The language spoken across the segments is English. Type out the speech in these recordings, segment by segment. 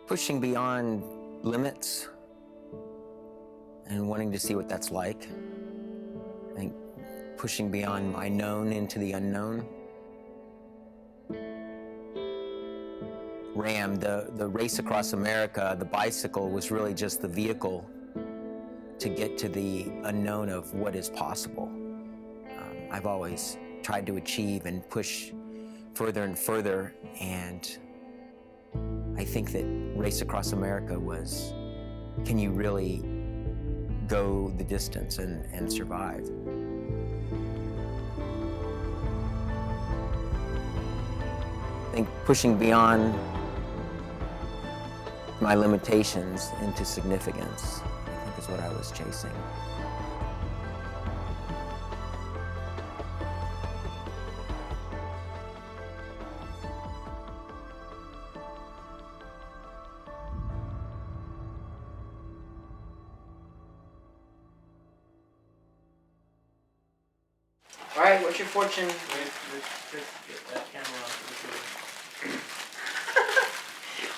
Pushing beyond limits and wanting to see what that's like. I think pushing beyond my known into the unknown. RAAM, the race across America, the bicycle was really just the vehicle to get to the unknown of what is possible. I've always tried to achieve and push further and further, and I think that Race Across America was, can you really go the distance and survive? I think pushing beyond my limitations into significance, I think, is what I was chasing. All right, what's your fortune? Get that camera off.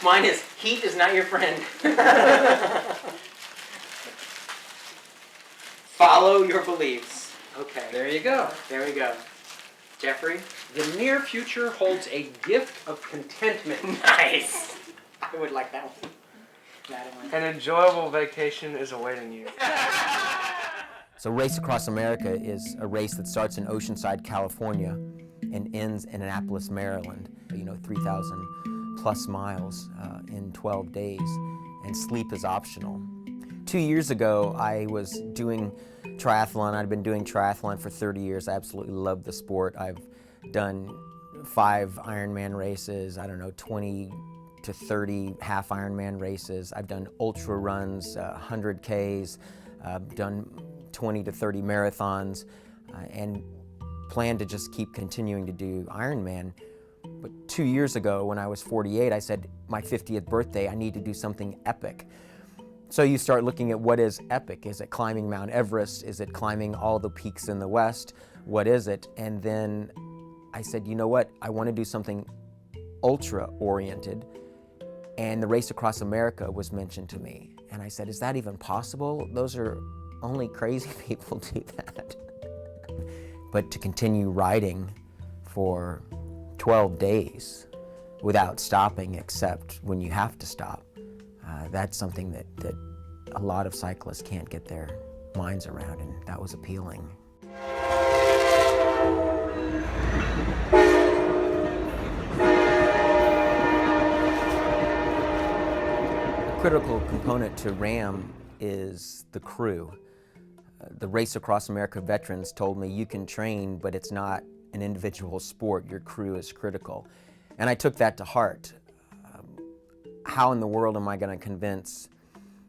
Mine is, heat is not your friend. Follow your beliefs. Okay, There you go. there we go. Jeffrey? The near future holds a gift of contentment. Nice. I would like that one. That one. An enjoyable vacation is awaiting you. So Race Across America is a race that starts in Oceanside, California and ends in Annapolis, Maryland. 3,000 plus miles in 12 days, and sleep is optional. 2 years ago, I was doing triathlon. I'd been doing triathlon for 30 years. I absolutely love the sport. I've done 5 Ironman races, 20 to 30 half Ironman races. I've done ultra runs, 100 Ks, done 20 to 30 marathons, and plan to just keep continuing to do Ironman. But 2 years ago, when I was 48, I said, my 50th birthday, I need to do something epic. So you start looking at what is epic. Is it climbing Mount Everest? Is it climbing all the peaks in the West? What is it? And then I said, you know what? I want to do something ultra-oriented. And the Race Across America was mentioned to me. And I said, is that even possible? Those are only crazy people do that. But to continue riding for 12 days without stopping except when you have to stop, that's something that a lot of cyclists can't get their minds around, and that was appealing. A critical component to RAAM is the crew. The Race Across America veterans told me, you can train, but it's not an individual sport. Your crew is critical. And I took that to heart. How in the world am I going to convince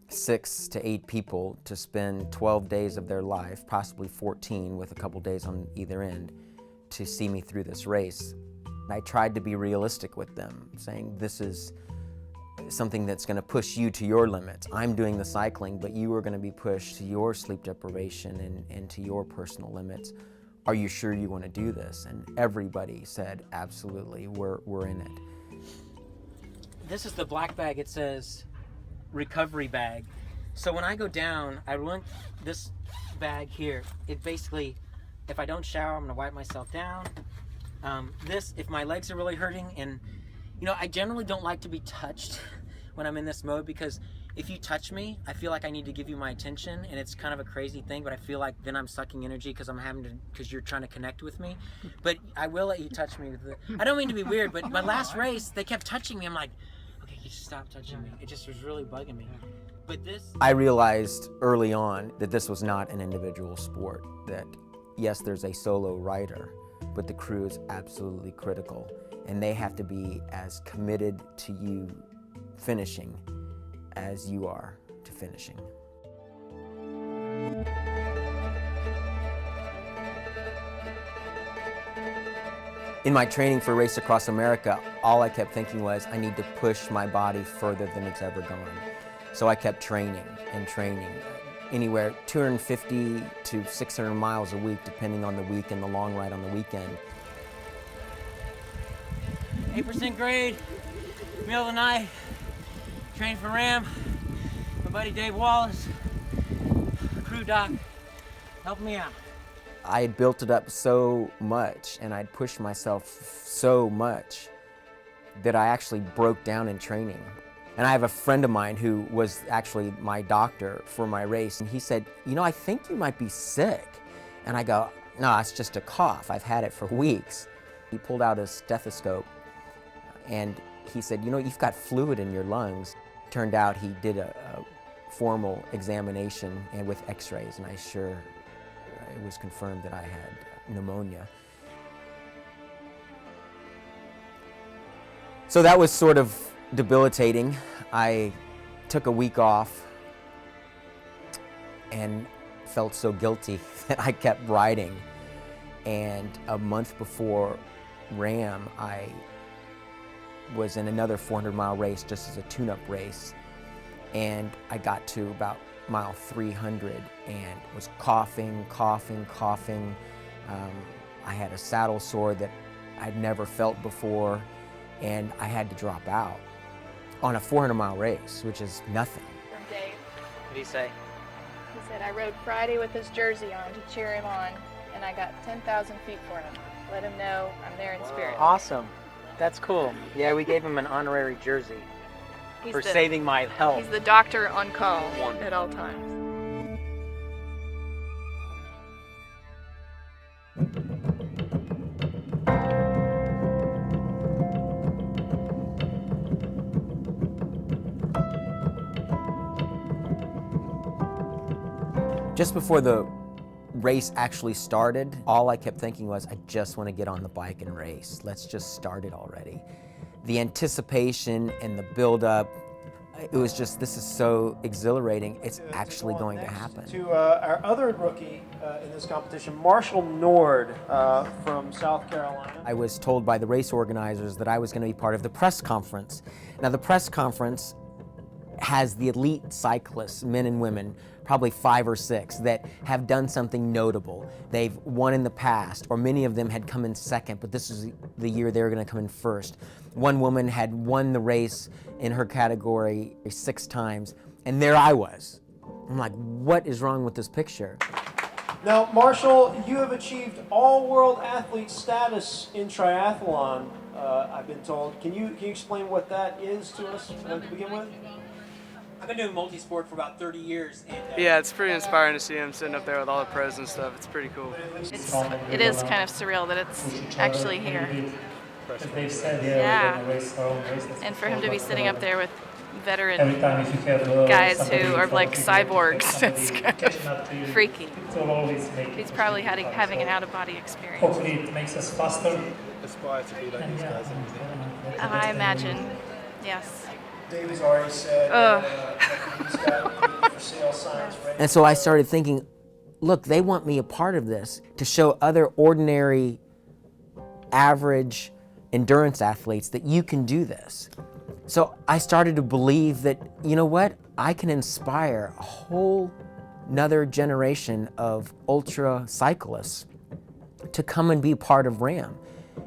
6 to 8 people to spend 12 days of their life, possibly 14 with a couple days on either end, to see me through this race? I tried to be realistic with them, saying this is something that's going to push you to your limits. I'm doing the cycling, but you are going to be pushed to your sleep deprivation and to your personal limits. Are you sure you want to do this? And everybody said, absolutely, we're in it. This is the black bag. It says recovery bag. So when I go down, I want this bag here. It basically, if I don't shower, I'm gonna wipe myself down. This, if my legs are really hurting, and I generally don't like to be touched when I'm in this mode, because if you touch me, I feel like I need to give you my attention, and it's kind of a crazy thing, but I feel like then I'm sucking energy because you're trying to connect with me. But I will let you touch me. I don't mean to be weird, but my last race, they kept touching me. I'm like, okay, you stop touching me. It just was really bugging me. But this... I realized early on that this was not an individual sport, that yes, there's a solo rider, but the crew is absolutely critical, and they have to be as committed to you finishing as you are to finishing. In my training for Race Across America, all I kept thinking was, I need to push my body further than it's ever gone. So I kept training and training, anywhere 250 to 600 miles a week, depending on the week and the long ride on the weekend. 8% grade, middle of the night. Train for RAAM. My buddy Dave Wallace, crew doc, help me out. I had built it up so much and I'd pushed myself so much that I actually broke down in training. And I have a friend of mine who was actually my doctor for my race, and he said, you know, I think you might be sick. And I go, no, it's just a cough. I've had it for weeks. He pulled out his stethoscope and he said, you know, you've got fluid in your lungs. Turned out he did a formal examination and with x-rays, and it was confirmed that I had pneumonia. So that was sort of debilitating. I took a week off and felt so guilty that I kept riding. And a month before RAAM, I was in another 400-mile race just as a tune-up race. And I got to about mile 300 and was coughing. I had a saddle sore that I'd never felt before, and I had to drop out on a 400-mile race, which is nothing. From Dave. What did he say? He said, I rode Friday with his jersey on to cheer him on, and I got 10,000 feet for him. Let him know I'm there in spirit. Awesome. That's cool. Yeah, we gave him an honorary jersey for saving my health. He's the doctor on call at all times. Just before the race actually started, all I kept thinking was, I just want to get on the bike and race. Let's just start it already. The anticipation and the build-up, it was just, this is so exhilarating. It's actually going to happen. To our other rookie in this competition, Marshall Nord from South Carolina. I was told by the race organizers that I was going to be part of the press conference. Now, the press conference has the elite cyclists, men and women, probably 5 or 6, that have done something notable. They've won in the past, or many of them had come in second, but this is the year they were going to come in first. One woman had won the race in her category 6 times, and there I was. I'm like, what is wrong with this picture? Now, Marshall, you have achieved all-world athlete status in triathlon, I've been told. Can you explain what that is to us to begin with? I've been doing multi-sport for about 30 years. And, Yeah, it's pretty inspiring to see him sitting up there with all the pros and stuff. It's pretty cool. It is kind of surreal that it's actually here. Yeah. And for him to be sitting up there with veteran guys who are like cyborgs, it's kind of freaky. He's probably having an out-of-body experience. Hopefully it makes us faster. Aspire to be like these guys. I imagine, yes. Dave has already said that he's got for sale signs ready. And so I started thinking, look, they want me a part of this to show other ordinary, average endurance athletes that you can do this. So I started to believe that, you know what, I can inspire a whole another generation of ultra cyclists to come and be part of RAAM.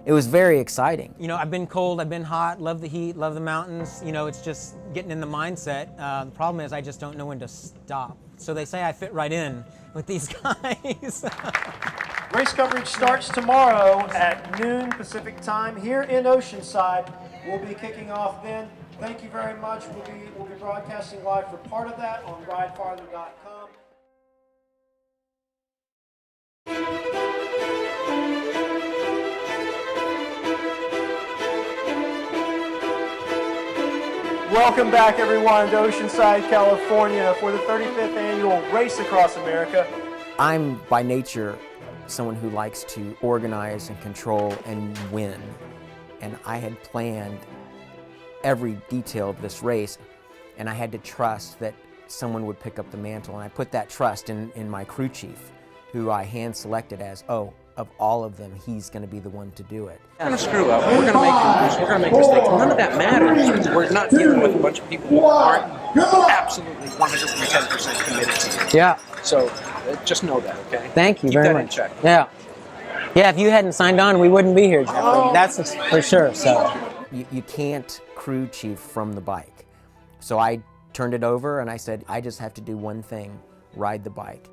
It was very exciting. You know, I've been cold, I've been hot, love the heat, love the mountains. You know, it's just getting in the mindset. The problem is I just don't know when to stop. So they say I fit right in with these guys. Race coverage starts tomorrow at noon Pacific time here in Oceanside. We'll be kicking off then. Thank you very much. We'll be broadcasting live for part of that on ridefarther.com. Welcome back, everyone, to Oceanside, California for the 35th annual Race Across America. I'm by nature someone who likes to organize and control and win. And I had planned every detail of this race, and I had to trust that someone would pick up the mantle. And I put that trust in my crew chief, who I hand-selected as, of all of them, he's going to be the one to do it. We're going to screw up. We're going to make mistakes. None of that matters. We're not dealing with a bunch of people who aren't absolutely 110% committed to it. Yeah. So just know that, okay? Thank you Keep very that much. in check. Yeah. Yeah, if you hadn't signed on, we wouldn't be here, Jeffrey. That's for sure. So You can't crew chief from the bike. So I turned it over and I said, I just have to do one thing, ride the bike.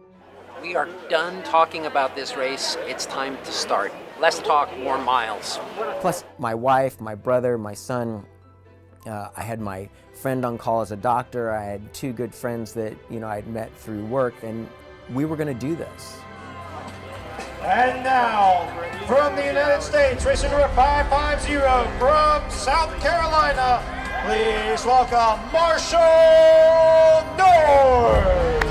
We are done talking about this race. It's time to start. Less talk, more miles. Plus my wife, my brother, my son, I had my friend on call as a doctor. I had 2 good friends that, I'd met through work, and we were going to do this. And now, from the United States, racing number 550 from South Carolina, please welcome Marshall North.